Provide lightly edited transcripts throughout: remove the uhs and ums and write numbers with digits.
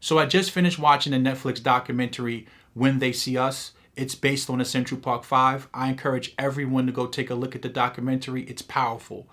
So I just finished watching the Netflix documentary When They See Us. It's based on the Central Park Five. I encourage everyone to go take a look at the documentary. It's powerful.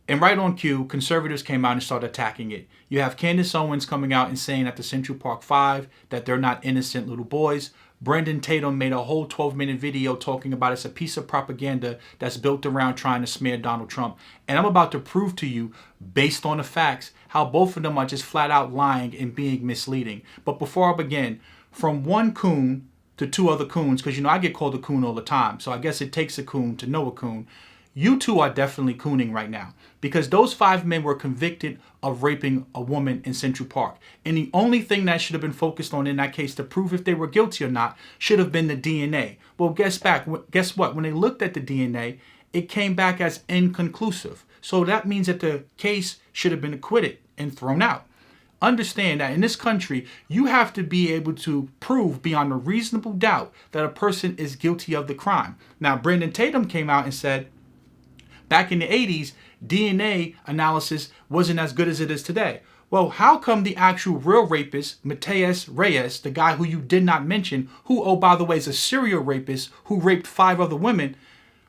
And right on cue, conservatives came out and started attacking it. You have Candace Owens coming out and saying at the Central Park Five that they're not innocent little boys. Brendan Tatum made a whole 12-minute video talking about it's a piece of propaganda that's built around trying to smear Donald Trump. And I'm about to prove to you, based on the facts, how both of them are just flat out lying and being misleading. But before I begin, from one coon to two other coons, because I get called a coon all the time, so I guess it takes a coon to know a coon. You two are definitely cooning right now, because those 5 men were convicted of raping a woman in Central Park. And the only thing that should have been focused on in that case to prove if they were guilty or not should have been the DNA. Well, guess what? When they looked at the DNA, it came back as inconclusive. So that means that the case should have been acquitted and thrown out. Understand that in this country, you have to be able to prove beyond a reasonable doubt that a person is guilty of the crime. Now, Brendan Tatum came out and said, back in the 80s, DNA analysis wasn't as good as it is today. Well, how come the actual real rapist, Mateus Reyes, the guy who you did not mention, who, oh, by the way, is a serial rapist who raped 5 other women,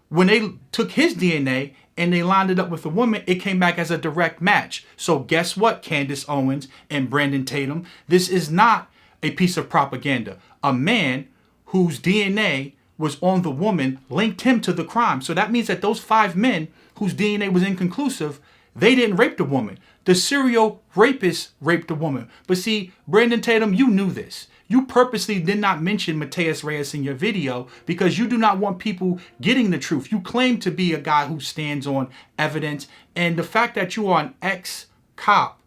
when they took his DNA and they lined it up with a woman, it came back as a direct match. So guess what, Candace Owens and Brendan Tatum? This is not a piece of propaganda. A man whose DNA was on the woman linked him to the crime. So that means that those 5 men whose DNA was inconclusive, they didn't rape the woman. The serial rapist raped the woman. But see, Brendan Tatum, you knew this. You purposely did not mention Mateus Reyes in your video because you do not want people getting the truth. You claim to be a guy who stands on evidence. And the fact that you are an ex-cop,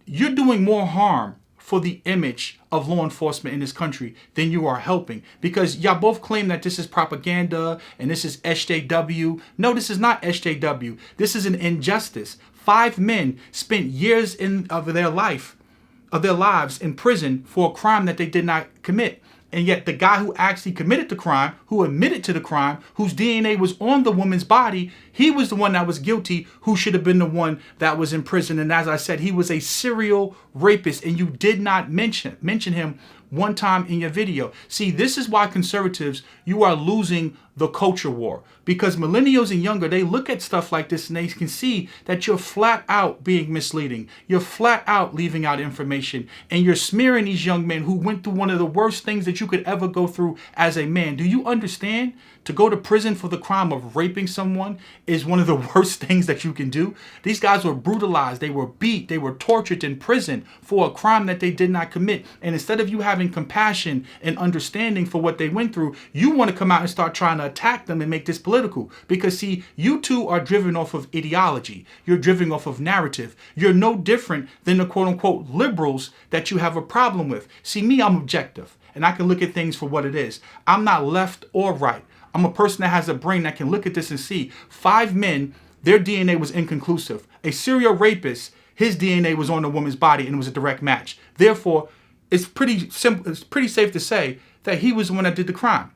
you're doing more harm for the image of law enforcement in this country than you are helping, because y'all both claim that this is propaganda and this is SJW. No, this is not SJW. This is an injustice. 5 men spent years of their lives in prison for a crime that they did not commit. And yet the guy who actually committed the crime, who admitted to the crime, whose DNA was on the woman's body, he was the one that was guilty, who should have been the one that was in prison. And as I said, he was a serial rapist, and you did not mention him one time in your video. See, this is why conservatives, you are losing the culture war, because millennials and younger, they look at stuff like this and they can see that you're flat out being misleading. You're flat out leaving out information, and you're smearing these young men who went through one of the worst things that you could ever go through as a man. Do you understand? To go to prison for the crime of raping someone is one of the worst things that you can do. These guys were brutalized. They were beat. They were tortured in prison for a crime that they did not commit. And instead of you having compassion and understanding for what they went through, you want to come out and start trying to attack them and make this political. Because see, you two are driven off of ideology. You're driven off of narrative. You're no different than the quote unquote liberals that you have a problem with. See, me, I'm objective and I can look at things for what it is. I'm not left or right. I'm a person that has a brain that can look at this and see 5 men, their DNA was inconclusive. A serial rapist, his DNA was on the woman's body and it was a direct match. Therefore, it's pretty simple. It's pretty safe to say that he was the one that did the crime.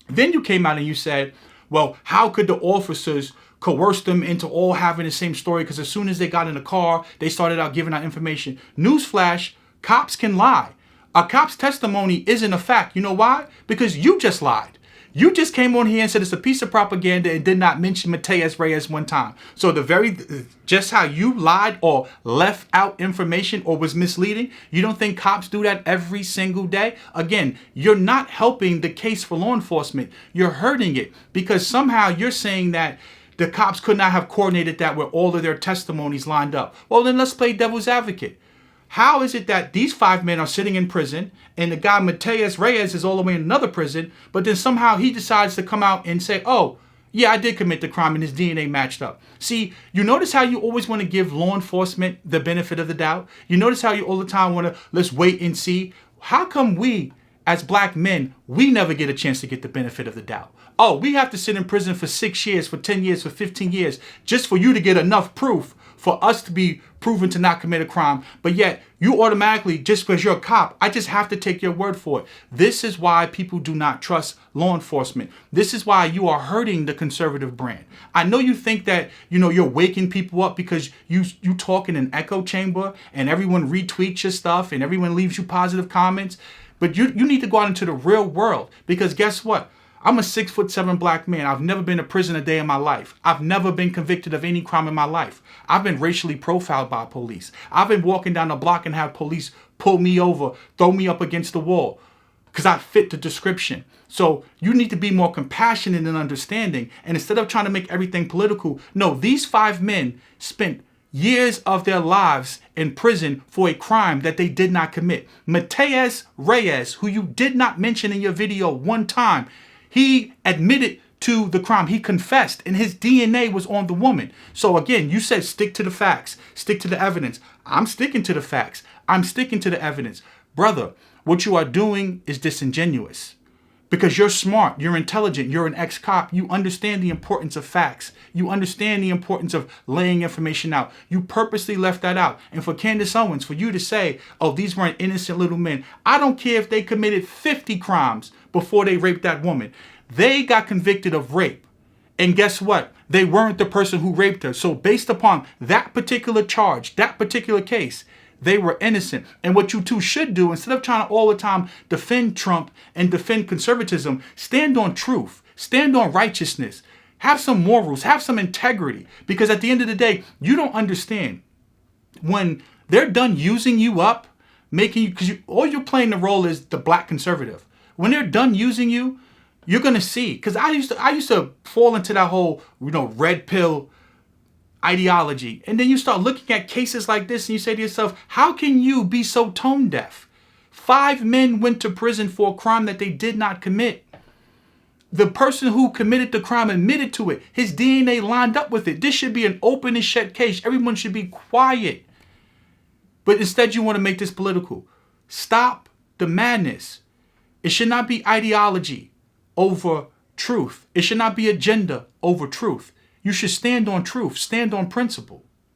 Then you came out and you said, well, how could the officers coerce them into all having the same story? Because as soon as they got in the car, they started out giving out information. Newsflash, cops can lie. A cop's testimony isn't a fact. You know why? Because you just lied. You just came on here and said it's a piece of propaganda and did not mention Mateus Reyes one time. So just how you lied or left out information or was misleading, you don't think cops do that every single day? Again, you're not helping the case for law enforcement. You're hurting it, because somehow you're saying that the cops could not have coordinated that with all of their testimonies lined up. Well, then let's play devil's advocate. How is it that these 5 men are sitting in prison and the guy Mateus Reyes is all the way in another prison, but then somehow he decides to come out and say, oh, yeah, I did commit the crime and his DNA matched up? See, you notice how you always want to give law enforcement the benefit of the doubt? You notice how you all the time want to, let's wait and see? How come we, as black men, we never get a chance to get the benefit of the doubt? Oh, we have to sit in prison for 6 years, for 10 years, for 15 years, just for you to get enough proof for us to be proven to not commit a crime, but yet you automatically, just because you're a cop, I just have to take your word for it. This is why people do not trust law enforcement. This is why you are hurting the conservative brand. I know you think that, you're waking people up because you talk in an echo chamber and everyone retweets your stuff and everyone leaves you positive comments, but you need to go out into the real world, because guess what? I'm a 6'7" black man. I've never been to prison a day in my life. I've never been convicted of any crime in my life. I've been racially profiled by police. I've been walking down the block and have police pull me over, throw me up against the wall because I fit the description. So you need to be more compassionate and understanding. And instead of trying to make everything political, no, these 5 men spent years of their lives in prison for a crime that they did not commit. Mateus Reyes, who you did not mention in your video one time, he admitted to the crime. He confessed, and his DNA was on the woman. So again, you said stick to the facts, stick to the evidence. I'm sticking to the facts. I'm sticking to the evidence. Brother, what you are doing is disingenuous. Because you're smart, you're intelligent, you're an ex-cop. You understand the importance of facts. You understand the importance of laying information out. You purposely left that out. And for Candace Owens, for you to say, oh, these weren't innocent little men. I don't care if they committed 50 crimes before they raped that woman. They got convicted of rape. And guess what? They weren't the person who raped her. So based upon that particular charge, that particular case, they were innocent. And what you two should do, instead of trying to all the time defend Trump and defend conservatism, stand on truth, stand on righteousness, have some morals, have some integrity. Because at the end of the day, you don't understand. When they're done using you up, making you, because all you're playing the role is the black conservative. When they're done using you, you're going to see. Because I used to fall into that whole, red pill ideology. And then you start looking at cases like this and you say to yourself, how can you be so tone deaf? 5 men went to prison for a crime that they did not commit. The person who committed the crime admitted to it. His DNA lined up with it. This should be an open and shut case. Everyone should be quiet. But instead you want to make this political. Stop the madness. It should not be ideology over truth. It should not be agenda over truth. You should stand on truth, stand on principle.